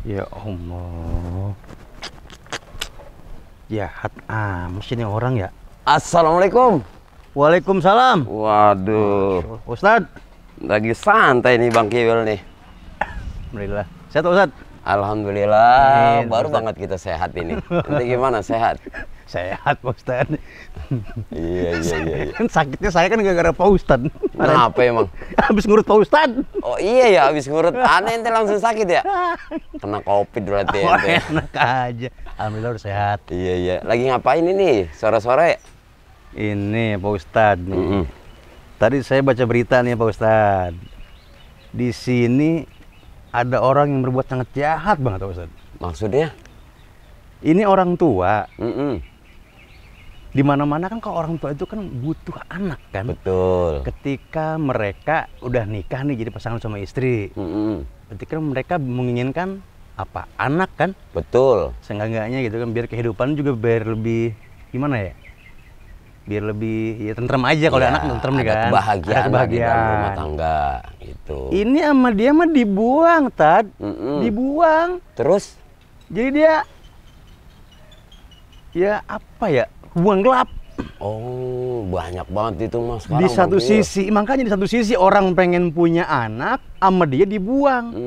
Ya Allah, jahat amat ini orang ya. Assalamualaikum. Waalaikumsalam. Waduh, Ustadz. lagi santai nih Bang Kiwil nih. Alhamdulillah. Sehat Ustadz? Alhamdulillah. Amin, Baru Ustadz. banget kita sehat ini. Nanti gimana sehat? Sehat Pak Ustadz. Iya. Kan sakitnya saya kan gara-gara Pak Ustadz. Kenapa emang? Habis ngurut Pak Ustadz. Oh iya ya, habis ngurut aneh ente langsung sakit ya? Kena COVID berarti Oh, ente. enak aja. Alhamdulillah udah sehat. Iya. Lagi ngapain ini sore-sore? Ini Pak Ustadz nih. Tadi saya baca berita nih Pak Ustadz. Di sini ada orang yang berbuat sangat jahat banget Pak Ustadz. Maksudnya? Ini orang tua. Mm-mm. Di mana-mana kan kalau orang tua itu kan butuh anak kan. Betul. Ketika mereka udah nikah nih jadi pasangan sama istri. Mm-mm. Ketika mereka menginginkan apa? Anak kan. Betul. Seenggak-enggaknya gitu kan biar kehidupan juga biar lebih gimana ya? Biar lebih ya tentrem aja kalau Ya, anak tentrem nih ada kan. kebahagiaan, Ada di dalam rumah tangga gitu. Ini sama dia mah dibuang, Tad. Mm-mm. Dibuang. Terus? Jadi dia ya apa ya? Buang gelap. Oh, banyak banget itu mas sekarang. Di satu Bang Kiwil. sisi, makanya di satu sisi orang pengen punya anak, sama dia dibuang.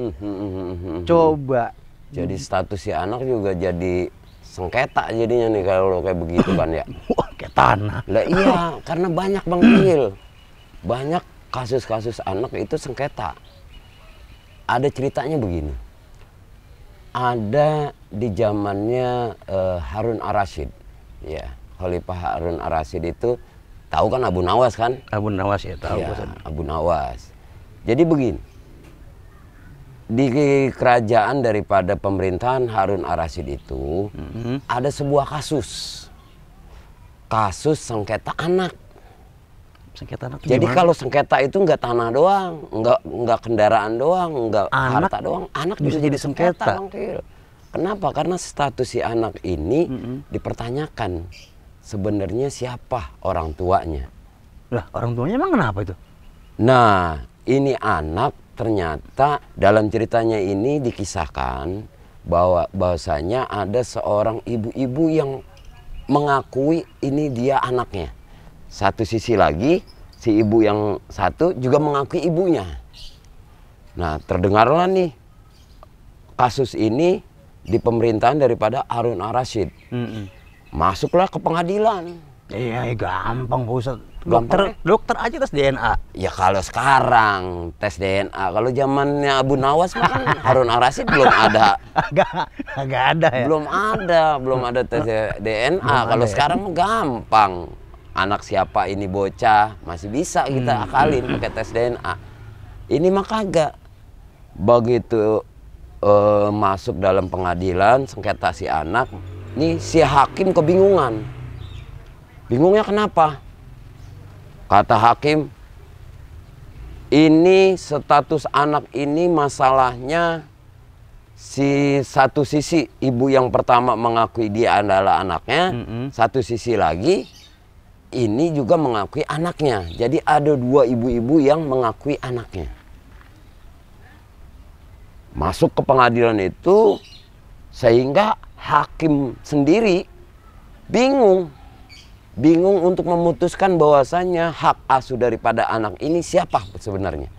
Coba. Jadi status si anak juga jadi sengketa jadinya nih kalau kayak begitu kan ya. Wah, kayak tanah. Lah iya, karena banyak Bang Kiwil. Banyak kasus-kasus anak itu sengketa. Ada ceritanya begini. Ada di zamannya Harun Ar-Rasyid. Ya, Khalifah Harun Ar-Rasyid itu tahu kan Abu Nawas kan? Abu Nawas ya tahu. Ya, Abu Nawas. Jadi begini, di kerajaan daripada pemerintahan Harun Ar-Rasyid itu ada sebuah kasus sengketa anak. Sengketa anak. Jadi gimana? kalau sengketa itu nggak tanah doang, nggak kendaraan doang, nggak Anak harta doang, anak bisa bisa jadi jadi sengketa. sengketa. Bang Kiwil. Kenapa? Karena status si anak ini dipertanyakan. Sebenarnya siapa orang tuanya? Lah, orang tuanya emang kenapa itu? Nah, ini anak ternyata dalam ceritanya ini dikisahkan bahwasanya ada seorang ibu-ibu yang mengakui ini dia anaknya. Satu sisi lagi, si ibu yang satu juga mengakui ibunya. Nah, terdengarlah nih kasus ini di pemerintahan daripada Harun Ar-Rasyid. Masuklah ke pengadilan. Iya, gampang Pak Ustadz. Gampang, Dokter aja tes DNA. Ya kalau sekarang tes DNA, kalau zamannya Abu Nawas mah kan Harun Ar-Rasyid belum ada. Agak ada ya. Belum ada tes DNA. Kalau sekarang mah gampang. Anak siapa ini bocah masih bisa kita akalin pakai tes DNA. Ini mah kagak. Begitu masuk dalam pengadilan sengketa si anak, nih si hakim kebingungan. Bingungnya kenapa? Kata hakim, ini status anak ini masalahnya si satu sisi ibu yang pertama mengakui dia adalah anaknya, satu sisi lagi ini juga mengakui anaknya. Jadi ada dua ibu-ibu yang mengakui anaknya. Masuk ke pengadilan itu sehingga hakim sendiri bingung untuk memutuskan bahwasannya hak asuh daripada anak ini siapa sebenarnya.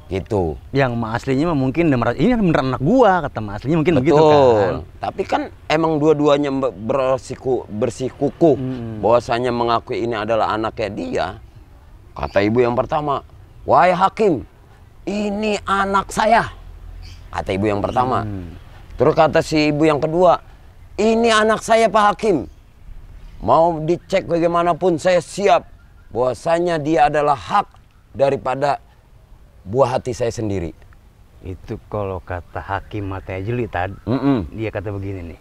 Gitu. Yang mah aslinya mah mungkin ini bener anak gua, kata mah aslinya mungkin begitu Betul. kan. Tapi kan emang dua-duanya bersikukuh bahwasanya mengakui ini adalah anaknya dia. Kata ibu yang pertama, "Wahai hakim, ini anak saya." Kata ibu yang pertama. Terus kata si ibu yang kedua, "Ini anak saya Pak Hakim. Mau dicek bagaimanapun saya siap bahwasanya dia adalah hak daripada buah hati saya sendiri. Itu kalau kata Hakim Mata Jeli tadi, dia kata begini nih.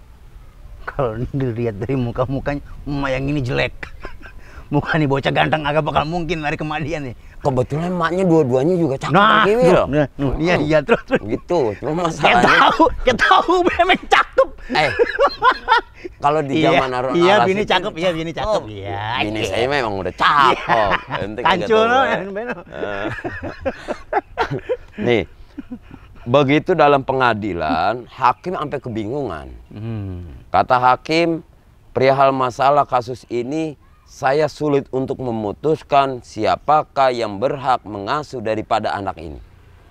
Kalau dilihat dari muka-mukanya, emak yang ini jelek. Muka nih bocah ganteng agak bakal mungkin lari kemadian nih. Kebetulan emaknya dua-duanya juga cakep. Nah, Kiwil. iya terus. Gitu. Cuma Kita masalahnya tahu memang cakep. Kalau di zaman Harun iya, Arasid bini itu- cakep, iya bini cakep. Iya. Bini saya memang udah cakep. Ente kagak Kancul tahu, ya. Nih, begitu dalam pengadilan, hakim sampai kebingungan. Kata hakim, perihal masalah kasus ini, saya sulit untuk memutuskan siapakah yang berhak mengasuh daripada anak ini.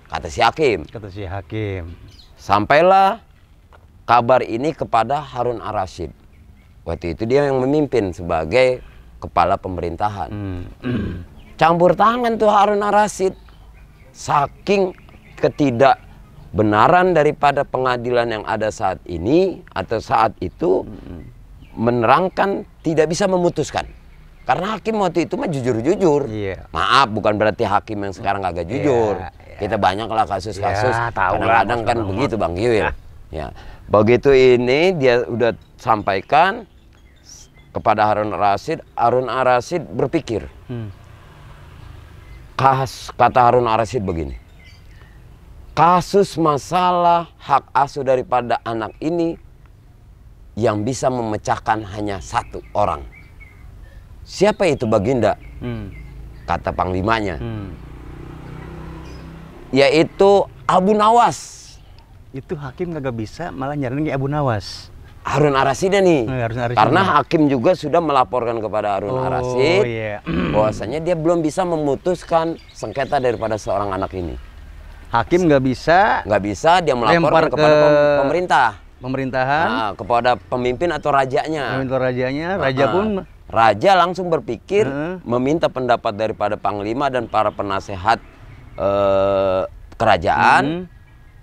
Kata si hakim. Kata si Hakim. Sampailah kabar ini kepada Harun Ar-Rasyid. Waktu itu dia yang memimpin sebagai kepala pemerintahan. Campur tangan tuh Harun Ar-Rasyid. Saking ketidakbenaran daripada pengadilan yang ada saat ini atau saat itu, menerangkan tidak bisa memutuskan. Karena hakim waktu itu mah jujur-jujur. Iya. Maaf, bukan berarti hakim yang sekarang agak jujur. Iya. Kita banyaklah kasus-kasus. Ya, tahu lah, Kadang-kadang kan maksudnya. begitu Bang Kiwil. Ya. Begitu ini dia udah sampaikan kepada Harun Ar-Rasyid. Harun Ar-Rasyid berpikir. Kata Harun Ar-Rasyid begini. Kasus masalah hak asuh daripada anak ini yang bisa memecahkan hanya satu orang. Siapa itu Baginda? Kata panglimanya. Yaitu Abu Nawas. Itu hakim kagak bisa, malah nyariin ke Abu Nawas. Harun Ar-Rasyid nih. Harun Ar-Rasyid. Karena hakim juga sudah melaporkan kepada Harun Ar-Rasyid iya. bahwasanya dia belum bisa memutuskan sengketa daripada seorang anak ini. Hakim nggak bisa Nggak bisa dia melaporkan Lempar ke kepada pemerintah. pemerintahan, Nah, kepada pemimpin atau rajanya. meminta rajanya, raja pun Raja langsung berpikir Heeh. meminta pendapat daripada panglima dan para penasehat kerajaan.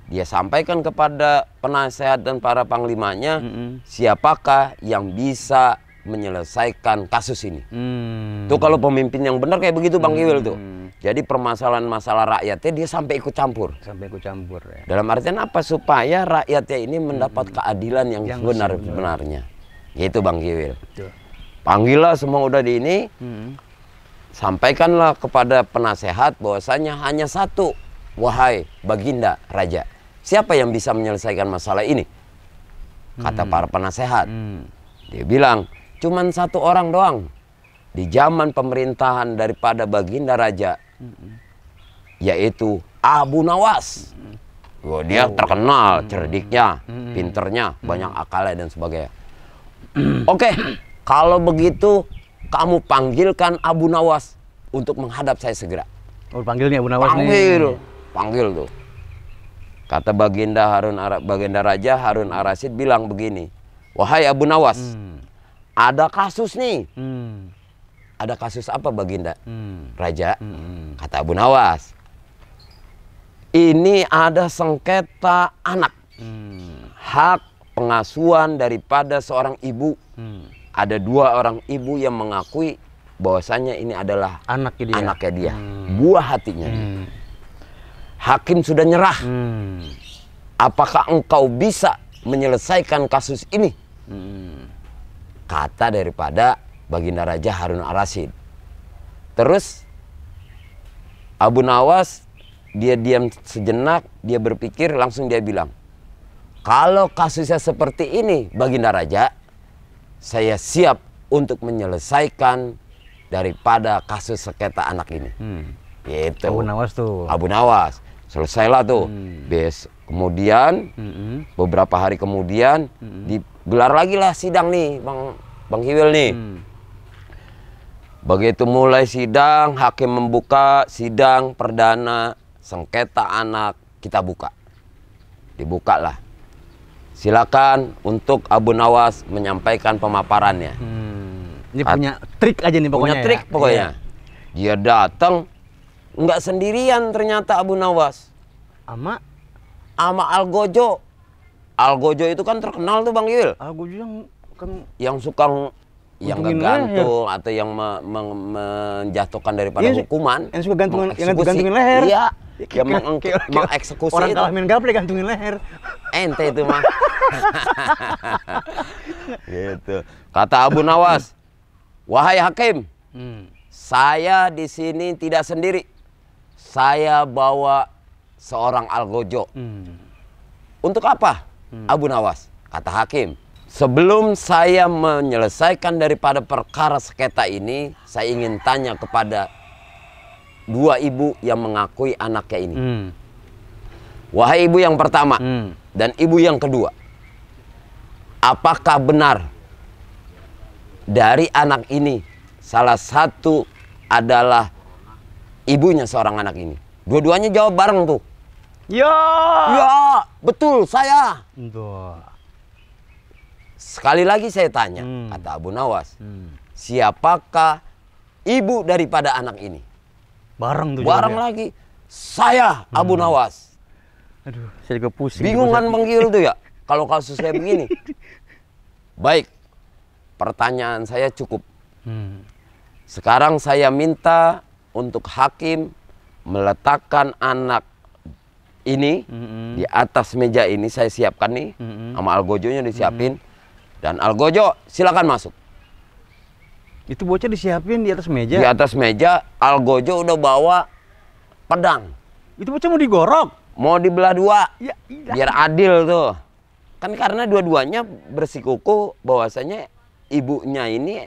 Dia sampaikan kepada penasehat dan para panglimanya siapakah yang bisa menyelesaikan kasus ini. Tuh kalau pemimpin yang benar kayak begitu Bang Kiwil tuh. Jadi permasalahan masalah rakyatnya dia sampai ikut campur. sampai ikut campur ya. Dalam artian apa? Supaya rakyatnya ini mendapat keadilan yang Yang sebenar-benarnya. Gitu Bang Kiwil. Betul. Panggillah semua udah di ini. Sampaikanlah kepada penasehat bahwasanya hanya satu. Wahai Baginda Raja. Siapa yang bisa menyelesaikan masalah ini? Kata para penasehat. Dia bilang, cuman satu orang doang. Di zaman pemerintahan daripada Baginda Raja. Yaitu Abu Nawas. Wah, dia terkenal cerdiknya, pinternya, banyak akalnya dan sebagainya. Oke, kalau begitu kamu panggilkan Abu Nawas untuk menghadap saya segera. Oh, panggil nih Abu Nawas nih. Panggil tuh. Kata Baginda Raja Harun Ar-Rasyid bilang begini, wahai Abu Nawas, ada kasus nih. Ada kasus apa Baginda Raja? Kata Abu Nawas, ini ada sengketa anak, hak pengasuhan daripada seorang ibu. Ada dua orang ibu yang mengakui bahwasanya ini adalah anaknya dia, buah hatinya. Hakim sudah nyerah. Apakah engkau bisa menyelesaikan kasus ini? Kata daripada Baginda Raja Harun Ar-Rasyid. Terus Abu Nawas dia diam sejenak, dia berpikir, langsung dia bilang, kalau kasusnya seperti ini Baginda Raja, saya siap untuk menyelesaikan daripada kasus sengketa anak ini. Gitu. Abu Nawas tuh. Abu Nawas. Selesailah tuh. Kemudian beberapa hari kemudian digelar lagi lah sidang nih Bang Kiwil nih. Begitu mulai sidang, hakim membuka sidang perdana sengketa anak, kita buka. Dibukalah. Silakan untuk Abu Nawas menyampaikan pemaparannya. Ini punya trik aja nih pokoknya. Punya trik ya? pokoknya. Dia datang nggak sendirian ternyata Abu Nawas. Ama Algojo. Algojo itu kan terkenal tuh Bang Kiwil. Algojo yang kan Yang suka yang gantung atau yang menjatuhkan daripada hukuman. Yang suka gantungin leher. Iya. Yang mengeksekusi orang kalah main gaple gantungin leher. Ente itu mah. Gitu. Kata Abu Nawas, wahai hakim, saya di sini tidak sendiri. Saya bawa seorang algojo. Untuk apa, Abu Nawas? Kata hakim, sebelum saya menyelesaikan daripada perkara sengketa ini, saya ingin tanya kepada dua ibu yang mengakui anaknya ini. Wahai ibu yang pertama dan ibu yang kedua, apakah benar dari anak ini salah satu adalah ibunya seorang anak ini? Dua-duanya jawab bareng tuh. Ya, betul saya. Tuh. Sekali lagi saya tanya, kata Abu Nawas, siapakah ibu daripada anak ini? Bareng tuh. Bareng lagi, saya Abu Nawas. Aduh, saya juga pusing. Bingung kan manggil tuh ya, kalau kasus kayak begini. Baik, pertanyaan saya cukup. Sekarang saya minta untuk hakim meletakkan anak ini di atas meja ini. Saya siapkan nih, sama algojonya disiapin. Dan algojo silakan masuk. Itu bocah disiapin di atas meja? Di atas meja, algojo udah bawa pedang. Itu bocah mau digorok? Mau dibelah dua, ya, biar adil tuh. Kan karena dua-duanya bersikuku bahwasanya ibunya ini,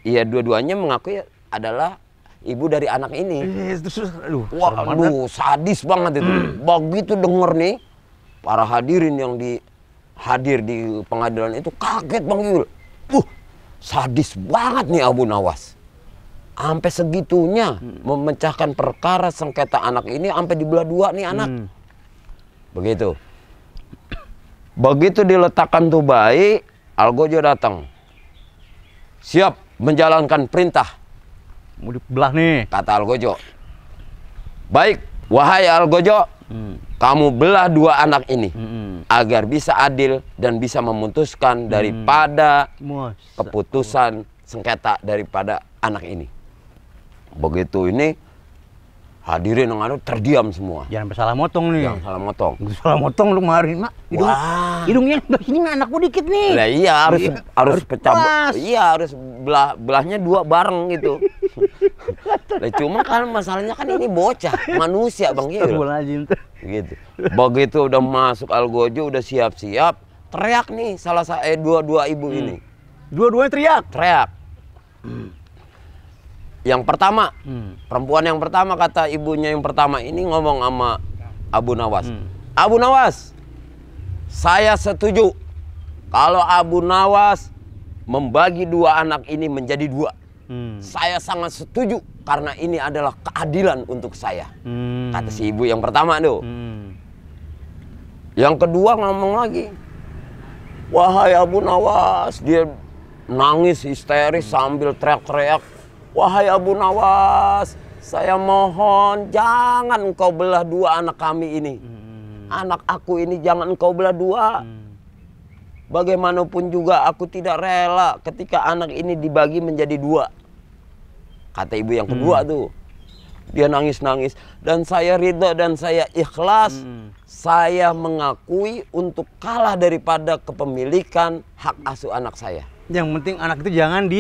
ya dua-duanya mengakui adalah ibu dari anak ini. Waduh, sadis banget itu. Begitu denger nih, para hadirin yang hadir di pengadilan itu kaget Bang Yul. Sadis banget nih Abu Nawas. Sampai segitunya memecahkan perkara sengketa anak ini sampai dibelah dua nih anak. Begitu. Begitu diletakkan tuh bayi, algojo datang. Siap menjalankan perintah. Mau dibelah nih, kata algojo. Baik, wahai algojo, kamu belah dua anak ini agar bisa adil dan bisa memutuskan daripada keputusan sengketa daripada anak ini. Begitu ini hadirin yang ada terdiam semua. Jangan sampai salah motong nih. Jangan salah motong. Salah motong lu kemarin, Mak. Hidungnya ini anakku dikit nih. Nah, iya harus pecah. Iya harus belahnya dua bareng gitu. Nah, cuma kan masalahnya kan ini bocah manusia Bang Yul. Gitu. Begitu udah masuk algojo udah siap-siap, teriak nih dua ibu ini. Dua-duanya teriak. Yang pertama, perempuan yang pertama kata ibunya yang pertama ini ngomong sama Abu Nawas. Abu Nawas, saya setuju kalau Abu Nawas membagi dua anak ini menjadi dua. Saya sangat setuju karena ini adalah keadilan untuk saya. Kata si ibu yang pertama tuh. Yang kedua ngomong lagi. Wahai Abu Nawas, dia nangis histeris sambil teriak-teriak. Wahai Abu Nawas, saya mohon jangan engkau belah dua anak kami ini. Anak aku ini jangan engkau belah dua. Bagaimanapun juga aku tidak rela ketika anak ini dibagi menjadi dua. Kata ibu yang kedua tuh. Dia nangis-nangis. Dan saya ridho dan saya ikhlas. Saya mengakui untuk kalah daripada kepemilikan hak asuh anak saya. Yang penting anak itu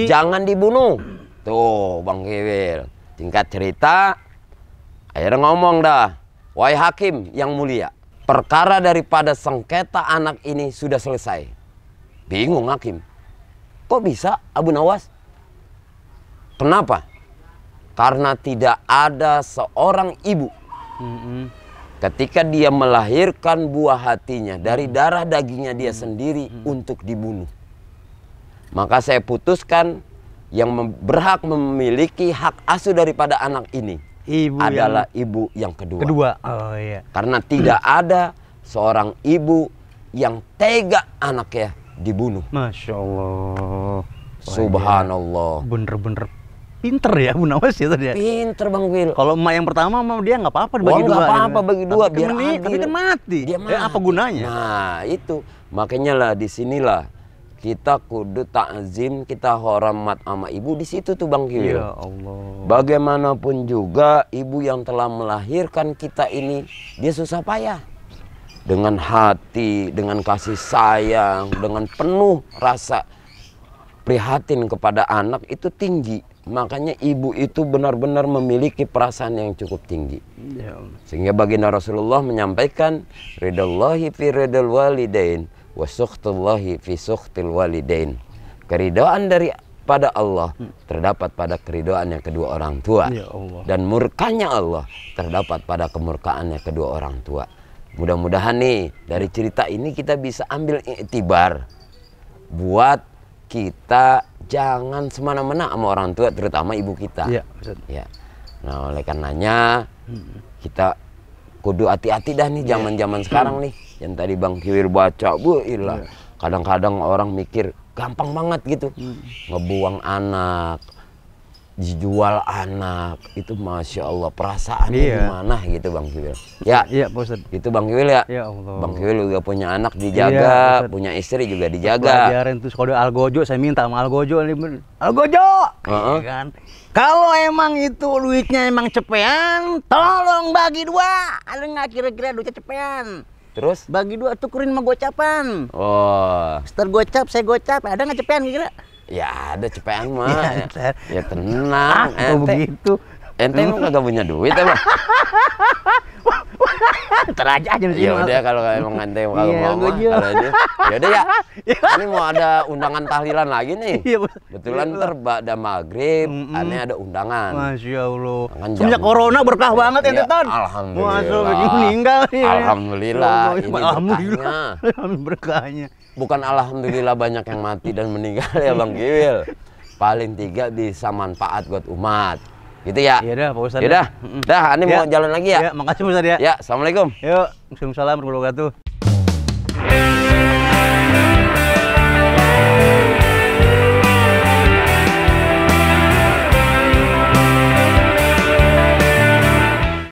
jangan dibunuh. Tuh Bang Kiwil, tingkat cerita akhirnya ngomong dah, wahai hakim yang mulia, perkara daripada sengketa anak ini sudah selesai. Bingung hakim, kok bisa Abu Nawas? Kenapa? Karena tidak ada seorang ibu ketika dia melahirkan buah hatinya dari darah dagingnya dia sendiri untuk dibunuh. Maka saya putuskan yang berhak memiliki hak asuh daripada anak ini adalah ibu yang kedua. Oh iya. Karena tidak ada seorang ibu yang tega anaknya dibunuh. Masya Allah. Subhanallah. Bener-bener pinter ya Abu Nawas ya tadi. Pinter Bang Wil. Kalau emak yang pertama dia nggak apa-apa dibagi dua. Nggak apa-apa bagi dua biar adil. Tapi kan mati. Dia mati. Apa gunanya? Nah itu makanya lah disinilah kita kudu takzim, kita hormat sama ibu di situ tuh Bang Kiwil. Ya Allah. Bagaimanapun juga ibu yang telah melahirkan kita ini, dia susah payah. Dengan hati, dengan kasih sayang, dengan penuh rasa prihatin kepada anak itu tinggi. Makanya ibu itu benar-benar memiliki perasaan yang cukup tinggi. Ya. Sehingga baginda Rasulullah menyampaikan, ridallahi fi ridal walidain wa sukhtullahi fi sukhtil walidain. Keridhaan daripada Allah terdapat pada keridhaan yang kedua orang tua. Ya Allah. Dan murkanya Allah terdapat pada kemurkaannya kedua orang tua. Mudah-mudahan nih dari cerita ini kita bisa ambil iktibar buat kita jangan semena-mena sama orang tua, terutama ibu kita. Iya, ya. Nah, oleh karenanya kita kudu hati-hati dah nih zaman-zaman sekarang nih. Yang tadi Bang Kiwil baca, bu ilah. Kadang-kadang orang mikir gampang banget gitu. Ngebuang anak, dijual anak, itu Masya Allah perasaannya gimana gitu Bang Kiwil. Ya, iya Pak Ustadz. Itu Bang Kiwil ya. Ya Allah. Bang Kiwil juga punya anak dijaga, punya istri juga dijaga. Pelajarin tuh kode Algojo, saya minta sama Algojo nih, Algojo, ya kan. Kalau emang itu duitnya emang cepean, tolong bagi dua. Ada nggak kira-kira duitnya cepean? Terus bagi dua, tukerin sama gocapan. Oh. Setelah gocap, saya gocap. Ada nggak cepean kira-kira? Ya ada cepean mah. Ya tenang. Ah, begitu. Ente emang kagak punya duit apa? Ntar aja sih. Ya udah kalau emang ente kalau mau mah kalau ini. Ya udah ya. Ini mau ada undangan tahlilan lagi nih. Betulan ntar ada maghrib, aneh ada undangan. Masya Allah. Kan semenjak corona berkah banget ya Tan. Alhamdulillah. Meninggal nih. Alhamdulillah. Ini Alhamdulillah. Berkahnya. Bukan alhamdulillah banyak yang mati dan meninggal ya Bang Kiwil. Paling tiga bisa manfaat buat umat. Gitu ya. Iya dah Pak Ustadz. Iya dah. Dah, ani mau jalan lagi ya. Ya, makasih Pak Ustadz ya. Ya, assalamualaikum. Yuk, Waalaikumsalam warahmatullahi wabarakatuh.